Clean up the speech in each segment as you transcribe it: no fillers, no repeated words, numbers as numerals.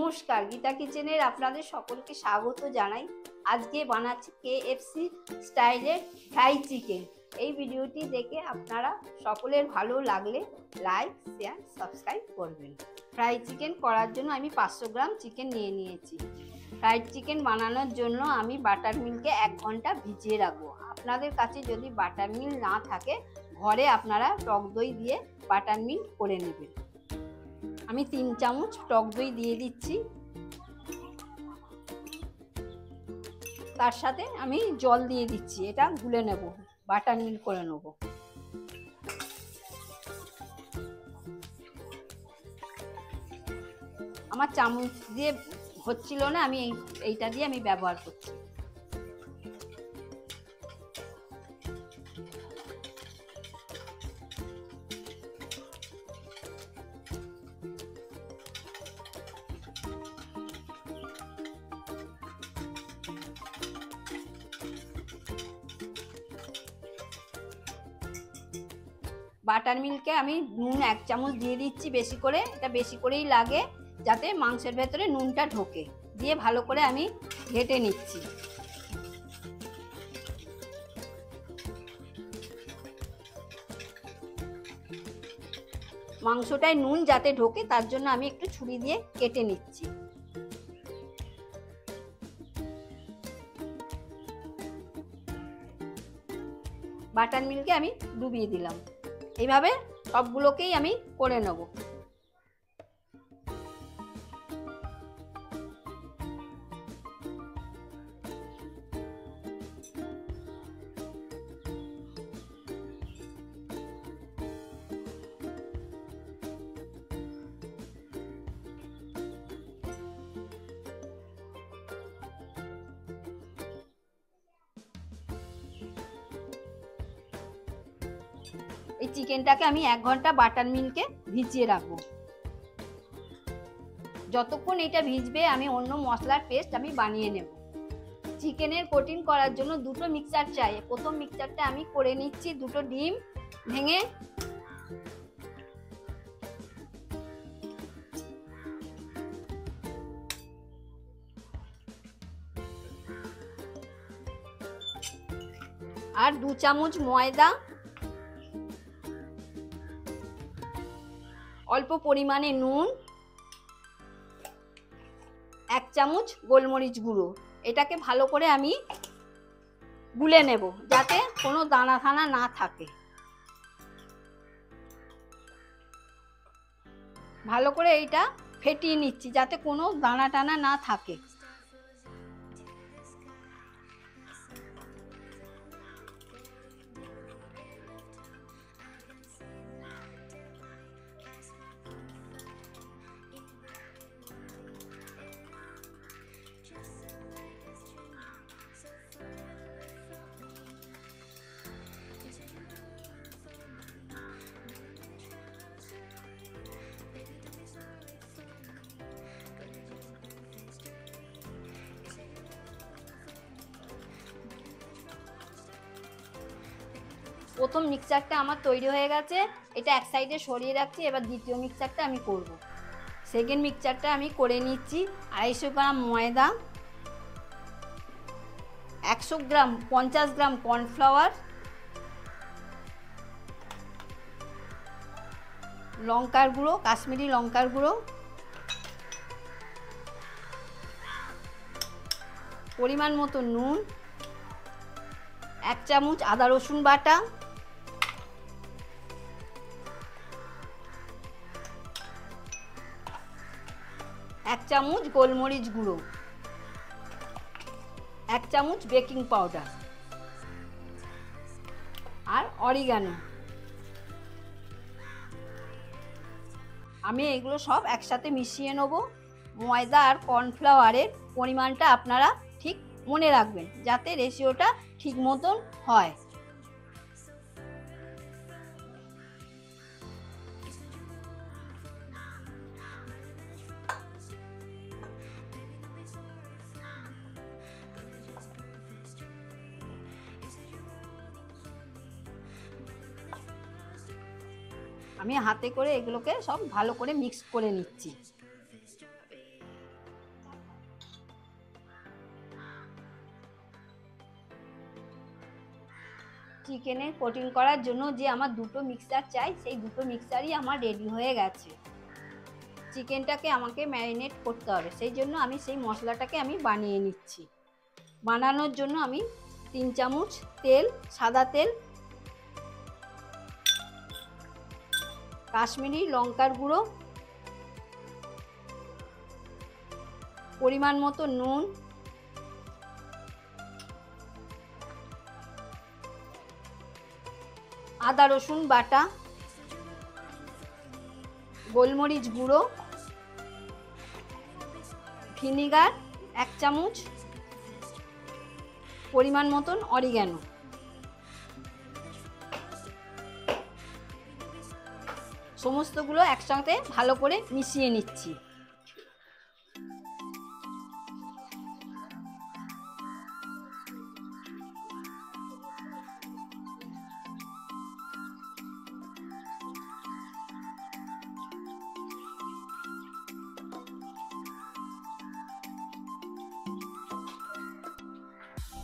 নমস্কার, গীতা কিচেনের আপনাদের সকলকে স্বাগত জানাই। আজকে বানাচ্ছি KFC স্টাইলের ফ্রাই চিকেন। এই ভিডিওটি দেখে আপনারা সকলের ভালো লাগলে লাইক, শেয়ার, সাবস্ক্রাইব করবেন। ফ্রাই চিকেন করার জন্য আমি 500 গ্রাম চিকেন নিয়ে নিয়েছি। ফ্রাইড চিকেন বানানোর জন্য আমি বাটার মিল্কে 1 ঘন্টা ভিজিয়ে রাখবো। আপনাদের কাছে যদি বাটার মিল না থাকে, ঘরে আপনারা টক দই দিয়ে বাটার মিল করে নেবেন। আমি 3 চামচ টক দই দিয়ে দিচ্ছি। তার সাথে আমি জল দিয়ে দিচ্ছি, এটা গুলে নেব, বাটার মিল করে নেব। আমার চামচ দিয়ে হচ্ছিল না, আমি এইটা দিয়ে আমি ব্যবহার করছি। বাটার মিল্কে আমি নুন 1 চামচ দিয়ে দিচ্ছি বেশি করে, এটা বেশি করেই লাগে যাতে মাংসের ভেতরে নুনটা ঢোকে। দিয়ে ভালো করে আমি ঘেটে নিচ্ছি। মাংসটায় নুন যাতে ঢোকে তার জন্য আমি একটু ছুরি দিয়ে কেটে নিচ্ছি। বাটার মিল্কে আমি ডুবিয়ে দিলাম। এইভাবে সবগুলোকেই আমি করে নেব। এই চিকেনটাকে আমি 1 ঘন্টা বাটার মিল্কে ভিজিয়ে রাখবো। যতক্ষণ এটা ভিজবে আমি অন্য মশলার পেস্ট আমি বানিয়ে নেব। চিকেনের কোটিং করার জন্য দুটো মিক্সচার চাই। প্রথম মিক্সচারটা আমি করে নিচ্ছি। দুটো ডিম ভেঙে আর 2 চামচ ময়দা, অল্প পরিমাণে নুন, 1 চামচ গোলমরিচ গুঁড়ো। এটাকে ভালো করে আমি গুলে নেব যাতে কোনো দানা ফানা না থাকে। ভালো করে এইটা ফেটিয়ে নিচ্ছি যাতে কোনো দানা টানা না থাকে। প্রথম মিক্সচারটা আমার তৈরি হয়ে গেছে, এটা এক সাইডে সরিয়ে রাখছি। এবার দ্বিতীয় মিক্সচারটা আমি করব। সেকেন্ড মিক্সচারটা আমি করে নিচ্ছি। 250 গ্রাম ময়দা, 50 গ্রাম কর্নফ্লাওয়ার, লঙ্কার গুঁড়ো, কাশ্মীরি লঙ্কার গুঁড়ো, পরিমাণ মতো নুন, 1 চামচ আদা রসুন বাটা, 1 চামচ গোলমরিচ গুঁড়ো, 1 চামচ বেকিং পাউডার আর অরিগানো। আমি এগুলো সব একসাথে মিশিয়ে নেব। ময়দা আর কর্নফ্লাওয়ারের পরিমাণটা আপনারা ঠিক মনে রাখবেন যাতে রেশিওটা ঠিক মতন হয়। আমি হাতে করে এগুলোকে সব ভালো করে মিক্স করে নিচ্ছি। চিকেনে কোটিং করার জন্য যে আমার দুটো মিক্সচার চাই, সেই দুটো মিক্সচারই আমার রেডি হয়ে গেছে। চিকেনটাকে আমাকে ম্যারিনেট করতে হবে, সেই জন্য আমি সেই মশলাটাকে আমি বানিয়ে নিচ্ছি। বানানোর জন্য আমি 3 চামচ তেল, সাদা তেল, কাশ্মীরি লঙ্কার গুঁড়ো, পরিমাণ মতো নুন, আদা রসুন বাটা, গোলমরিচ গুঁড়ো, ভিনিগার 1 চামচ, পরিমাণ মতন অরিগ্যানো। সমস্তগুলো একসাথে ভালো করে মিশিয়ে নিচ্ছি।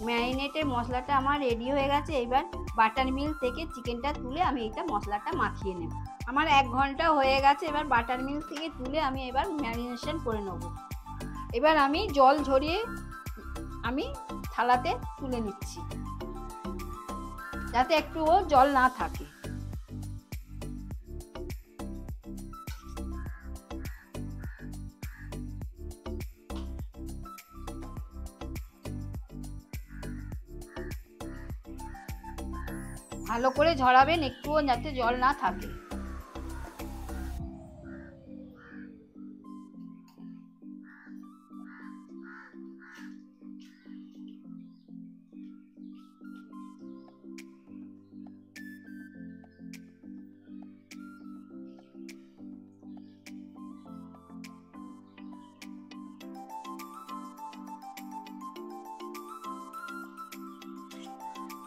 ম্যারিনেটের মশলাটা আমার রেডি হয়ে গেছে। এবার বাটার মিল থেকে চিকেনটা তুলে আমি এটা মশলাটা মাখিয়ে নেব। আমার 1 ঘন্টা হয়ে গেছে। এবার বাটার মিল থেকে তুলে আমি এবার ম্যারিনেশন করে নেব। এবার আমি জল ঝরিয়ে আমি থালাতে তুলে নিচ্ছি, যাতে একটুও জল না থাকে। ভালো করে ঝরাবেন, একটুও যাতে জল না থাকে।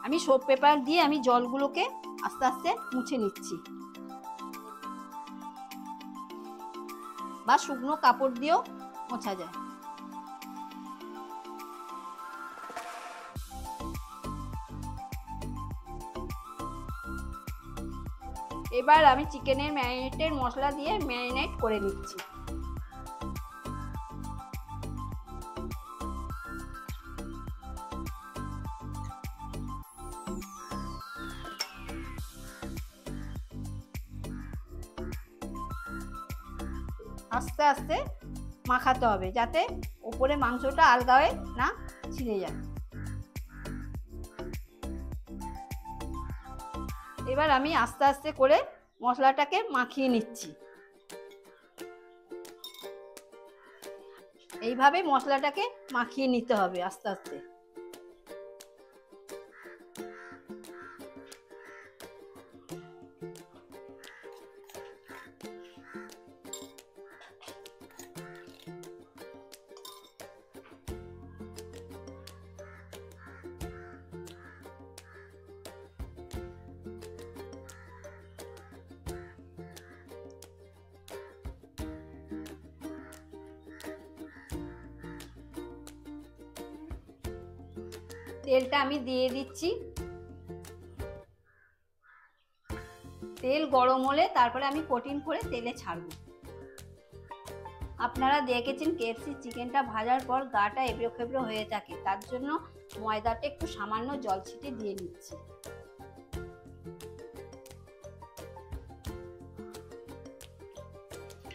আমি সোপ পেপার দিয়ে আমি জলগুলোকে আস্তে আস্তে মুছে নিচ্ছি, বা শুকনো কাপড় দিয়েও মোছা যায়। এবার আমি চিকেনের ম্যারিনেটের মশলা দিয়ে ম্যারিনেট করে নিচ্ছি। আস্তে আস্তে মাখাতে হবে, যাতে উপরে মাংসটা আলগা হয়ে না ছিঁড়ে যায়। এবার আমি আস্তে আস্তে করে মশলাটাকে মাখিয়ে নিচ্ছি। এইভাবে মশলাটাকে মাখিয়ে নিতে হবে আস্তে আস্তে। তেলটা আমি দিয়ে দিচ্ছি। তেল গরম হলে তারপরে আমি কোটিং করে তেলে ছাড়ব। আপনারা দেখেছেন কেএফসি চিকেনটা ভাজার পর গাটা এবড়ো খেবড়ো হয়ে থাকে, তার জন্য ময়দাটা একটু সামান্য জল ছিটে দিয়ে নিচ্ছি।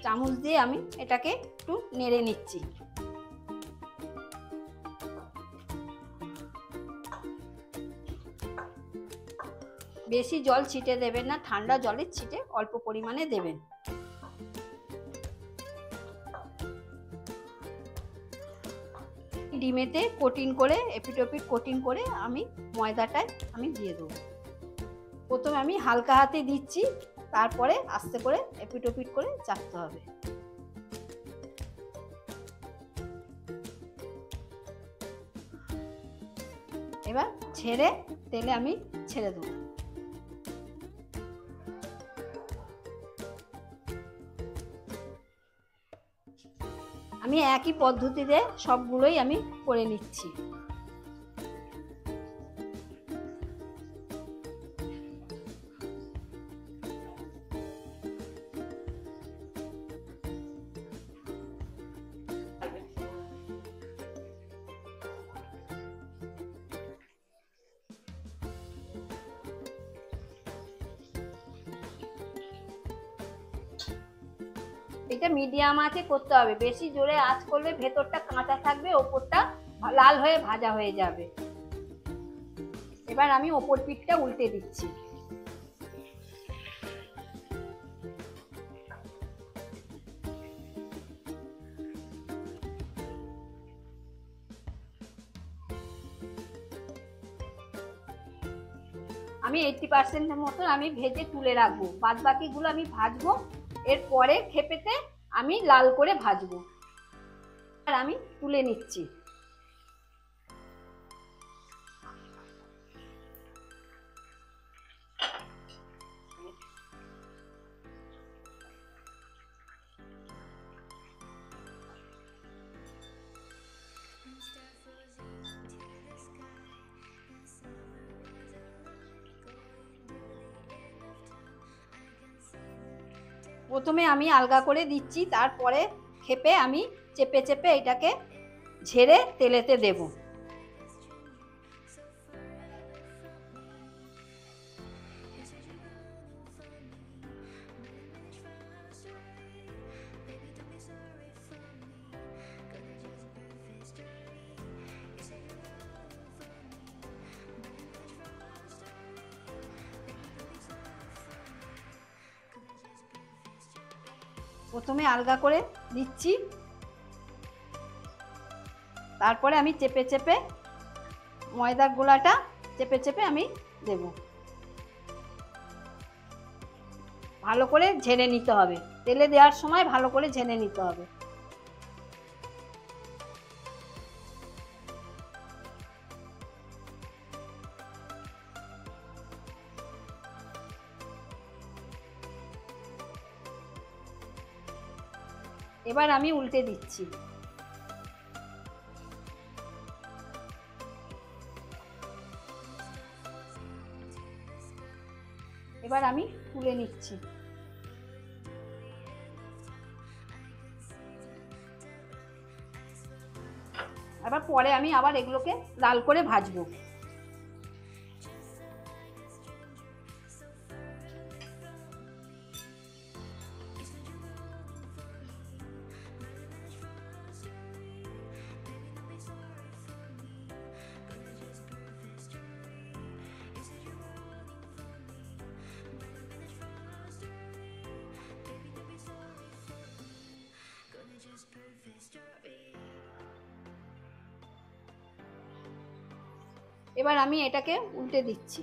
চামচ দিয়ে আমি এটাকে একটু নেড়ে নিচ্ছি। বেশি জল ছিটে দেবেন না, ঠান্ডা জলের ছিটে অল্প পরিমাণে দেবেন। ডিমেতে কোটিং করে এপিট ওপিট কোটিং করে আমি ময়দাটায় আমি দিয়ে দেবো। প্রথমে আমি হালকা হাতে দিচ্ছি, তারপরে আস্তে করে এপিট ওপিট করে চাপতে হবে। এবার ছেড়ে তেলে আমি ছেড়ে দেবো। আমি একই পদ্ধতিতে সবগুলোই আমি করে নিচ্ছি। এটা মিডিয়াম আঁচে করতে হবে, বেশি জোরে আঁচ করলে ভেতরটা কাঁচা থাকবে, ওপরটা লাল হয়ে ভাজা হয়ে যাবে। এবার আমি ওপর পিঠটা উল্টে দিচ্ছি। আমি 80% মতো আমি ভেজে তুলে রাখবো, বাদ বাকিগুলো আমি ভাজবো, এরপরে খেপেতে আমি লাল করে ভাজবো। আর আমি তুলে নিচ্ছি। প্রথমে আমি আলগা করে দিচ্ছি, তারপরে খেপে আমি চেপে চেপে এটাকে ঝেড়ে তেলেতে দেব। প্রথমে আলগা করে দিচ্ছি, তারপরে আমি চেপে চেপে ময়দার গোলাটা চেপে চেপে আমি দেব। ভালো করে ঝেড়ে নিতে হবে, তেলে দেওয়ার সময় ভালো করে ঝেড়ে নিতে হবে। এবার আমি উল্টে দিচ্ছি। এবার আমি তুলে নিচ্ছি। এবার পরে আমি আবার এগুলোকে লাল করে ভাজবো। এবার আমি এটাকে উল্টে দিচ্ছি।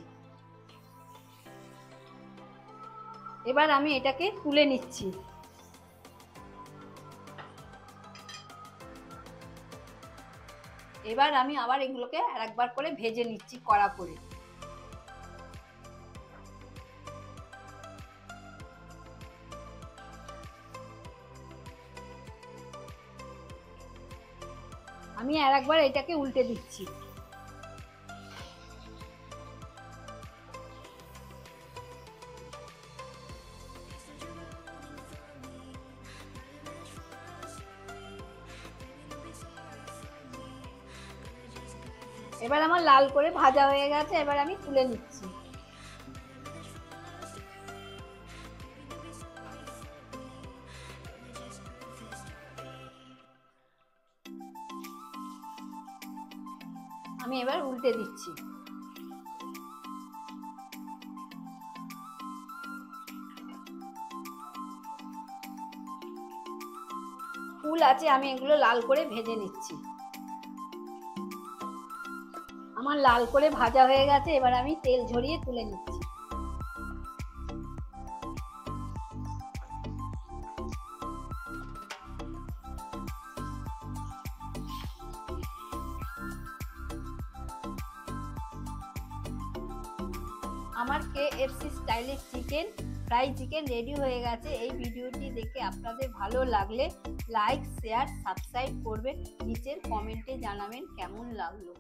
এবার আমি এটাকে তুলে নিচ্ছি। এবার আমি আবার এগুলোকে আরেকবার করে ভেজে নিচ্ছি কড়া করে। আমি আরেকবার এটাকে উল্টে দিচ্ছি। এবার আমার লাল করে ভাজা হয়ে গেছে, এবার আমি তুলে নিচ্ছি। আমি এবার উল্টে দিচ্ছি। ফুল আছে, আমি এগুলো লাল করে ভেজে নিচ্ছি। আমার লাল করে ভাজা হয়ে গেছে, এবার আমি তেল ঝরিয়ে তুলে নিচ্ছি। আমার KFC স্টাইলের ফ্রাই চিকেন রেডি হয়ে গেছে। এই ভিডিওটি দেখে আপনাদের ভালো লাগলে লাইক, শেয়ার, সাবস্ক্রাইব করবেন। নিচের কমেন্টে জানাবেন কেমন লাগলো।